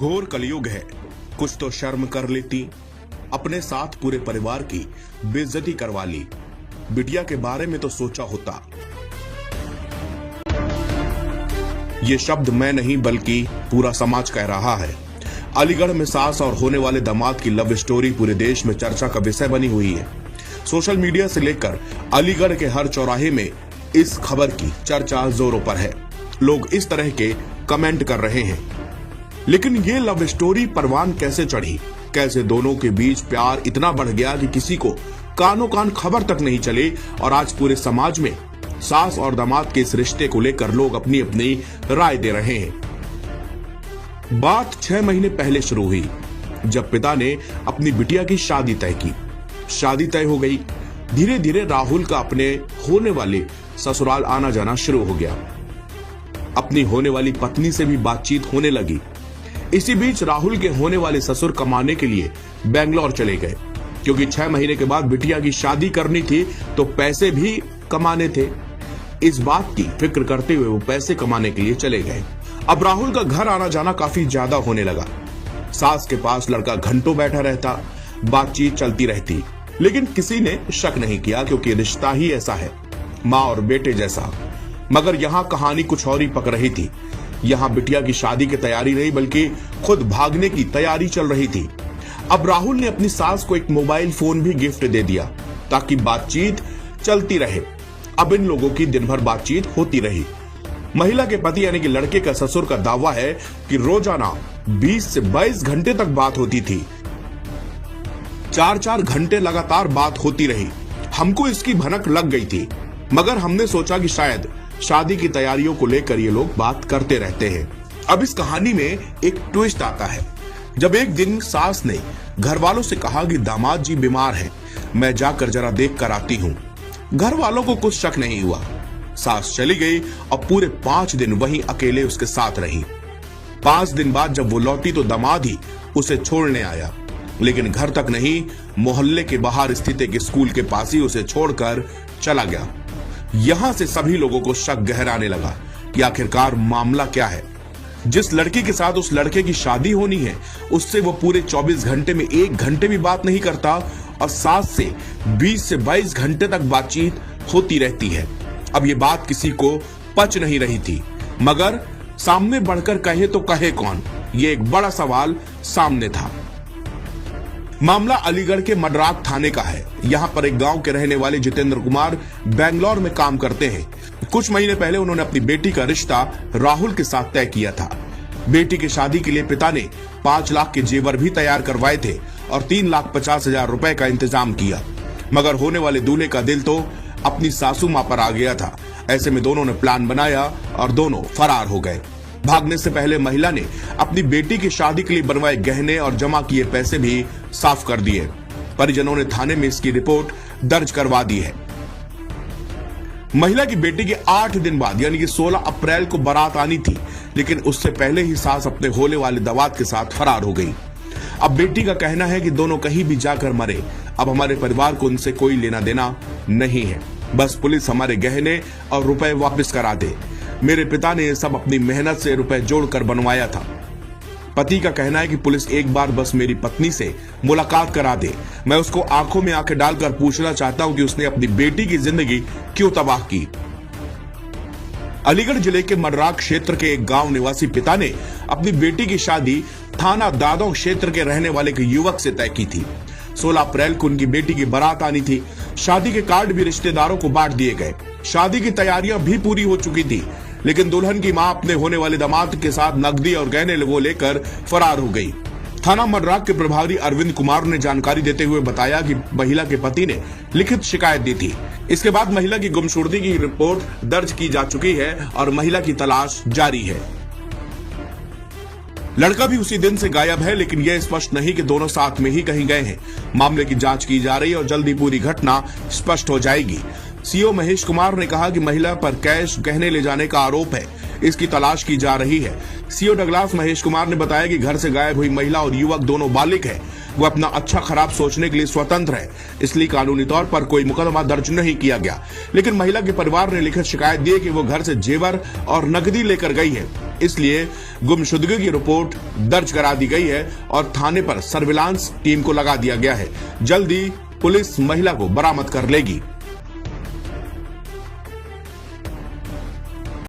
घोर कलयुग है, कुछ तो शर्म कर लेती। अपने साथ पूरे परिवार की बेइज्जती करवा ली। बिटिया के बारे में तो सोचा होता। ये शब्द मैं नहीं बल्कि पूरा समाज कह रहा है। अलीगढ़ में सास और होने वाले दामाद की लव स्टोरी पूरे देश में चर्चा का विषय बनी हुई है। सोशल मीडिया से लेकर अलीगढ़ के हर चौराहे में इस खबर की चर्चा जोरों पर है। लोग इस तरह के कमेंट कर रहे हैं। लेकिन ये लव स्टोरी परवान कैसे चढ़ी? कैसे दोनों के बीच प्यार इतना बढ़ गया कि किसी को कानों कान खबर तक नहीं चले और आज पूरे समाज में सास और दामाद के इस रिश्ते को लेकर लोग अपनी अपनी राय दे रहे हैं। बात 6 महीने पहले शुरू हुई, जब पिता ने अपनी बिटिया की शादी तय की। शादी तय हो गई। धीरे धीरे राहुल का अपने होने वाले ससुराल आना जाना शुरू हो गया। अपनी होने वाली पत्नी से भी बातचीत होने लगी। इसी बीच राहुल के होने वाले ससुर कमाने के लिए बेंगलोर चले गए, क्योंकि 6 महीने के बाद बिटिया की शादी करनी थी तो पैसे भी कमाने थे। इस बात की फिक्र करते हुए वो पैसे कमाने के लिए चले गए। अब राहुल का घर आना जाना काफी ज्यादा होने लगा। सास के पास लड़का घंटों बैठा रहता, बातचीत चलती रहती, लेकिन किसी ने शक नहीं किया, क्योंकि रिश्ता ही ऐसा है, माँ और बेटे जैसा। मगर यहाँ कहानी कुछ और ही पक रही थी। यहाँ बिटिया की शादी की तैयारी नहीं बल्कि खुद भागने की तैयारी चल रही थी। अब राहुल ने अपनी सास को एक मोबाइल फोन भी गिफ्ट दे दिया ताकि बातचीत चलती रहे। अब इन लोगों की दिन भर बातचीत होती रही। महिला के पति यानी कि लड़के का ससुर का दावा है कि रोजाना 20 से 22 घंटे तक बात होती थी। 4-4 घंटे लगातार बात होती रही। हमको इसकी भनक लग गई थी, मगर हमने सोचा कि शायद शादी की तैयारियों को लेकर ये लोग बात करते रहते हैं। अब इस कहानी में एक ट्विस्ट आता है, जब एक दिन सास ने घर वालों से कहा कि दामाद जी बीमार हैं, मैं जाकर जरा देख कर आती हूँ। घर वालों को कुछ शक नहीं हुआ। सास चली गई और पूरे 5 दिन वहीं अकेले उसके साथ रही। 5 दिन बाद जब वो लौटी तो दामाद ही उसे छोड़ने आया, लेकिन घर तक नहीं, मोहल्ले के बाहर स्थित एक स्कूल के पास ही उसे छोड़कर चला गया। यहां से सभी लोगों को शक गहराने लगा कि आखिरकार मामला क्या है। जिस लड़की के साथ उस लड़के की शादी होनी है, उससे वो पूरे 24 घंटे में 1 घंटे भी बात नहीं करता और सास से 20 से 22 घंटे तक बातचीत होती रहती है। अब ये बात किसी को पच नहीं रही थी, मगर सामने बढ़कर कहे तो कहे कौन, ये एक बड़ा सवाल सामने था। मामला अलीगढ़ के मडराक थाने का है। यहाँ पर एक गांव के रहने वाले जितेंद्र कुमार बेंगलोर में काम करते हैं। कुछ महीने पहले उन्होंने अपनी बेटी का रिश्ता राहुल के साथ तय किया था। बेटी की शादी के लिए पिता ने 5 लाख के जेवर भी तैयार करवाए थे और 3,50,000 रुपए का इंतजाम किया, मगर होने वाले दूल्हे का दिल तो अपनी सासू माँ पर आ गया था। ऐसे में दोनों ने प्लान बनाया और दोनों फरार हो गए। भागने से पहले महिला ने अपनी बेटी की शादी के लिए बनवाए गहने और जमा किए पैसे भी साफ कर दिए। परिजनों ने थाने में इसकी रिपोर्ट दर्ज करवा दी है। महिला की बेटी के 8 दिन बाद यानी कि 16 अप्रैल को बारात आनी थी, लेकिन उससे पहले ही सास अपने होने वाले दामाद के साथ फरार हो गई। अब बेटी का कहना है कि दोनों कहीं भी जाकर मरे, अब हमारे परिवार को उनसे कोई लेना देना नहीं है। बस पुलिस हमारे गहने और रुपए वापस करा दे। मेरे पिता ने ये सब अपनी मेहनत से रुपए जोड़कर बनवाया था। पति का कहना है कि पुलिस एक बार बस मेरी पत्नी से मुलाकात करा दे। मैं उसको आंखों में आंखें डालकर पूछना चाहता हूं कि उसने अपनी बेटी की जिंदगी क्यों तबाह की। अलीगढ़ जिले के मडराक क्षेत्र के एक गांव निवासी पिता ने अपनी बेटी की शादी थाना दादों क्षेत्र के रहने वाले एक युवक से तय की थी। 16 अप्रैल को उनकी बेटी की बारात आनी थी। शादी के कार्ड भी रिश्तेदारों को बांट दिए गए। शादी की तैयारियां भी पूरी हो चुकी थी, लेकिन दुल्हन की मां अपने होने वाले दामाद के साथ नकदी और गहने वो लेकर फरार हो गई। थाना मडराक के प्रभारी अरविंद कुमार ने जानकारी देते हुए बताया कि महिला के पति ने लिखित शिकायत दी थी। इसके बाद महिला की गुमशुदगी की रिपोर्ट दर्ज की जा चुकी है और महिला की तलाश जारी है। लड़का भी उसी दिन से गायब है, लेकिन यह स्पष्ट नहीं कि दोनों साथ में ही कहीं गए हैं। मामले की जांच की जा रही है और जल्दी पूरी घटना स्पष्ट हो जाएगी। सीओ महेश कुमार ने कहा कि महिला पर कैश गहने ले जाने का आरोप है, इसकी तलाश की जा रही है। सीओ डगलास महेश कुमार ने बताया कि घर से गायब हुई महिला और युवक दोनों बालिग है। वो अपना अच्छा खराब सोचने के लिए स्वतंत्र है, इसलिए कानूनी तौर पर कोई मुकदमा दर्ज नहीं किया गया। लेकिन महिला के परिवार ने लिखित शिकायत दी कि वो घर से जेवर और नकदी लेकर गई है। इसलिए गुमशुदगी की रिपोर्ट दर्ज करा दी गई है और थाने पर सर्विलांस टीम को लगा दिया गया है। जल्दी पुलिस महिला को बरामद कर लेगी।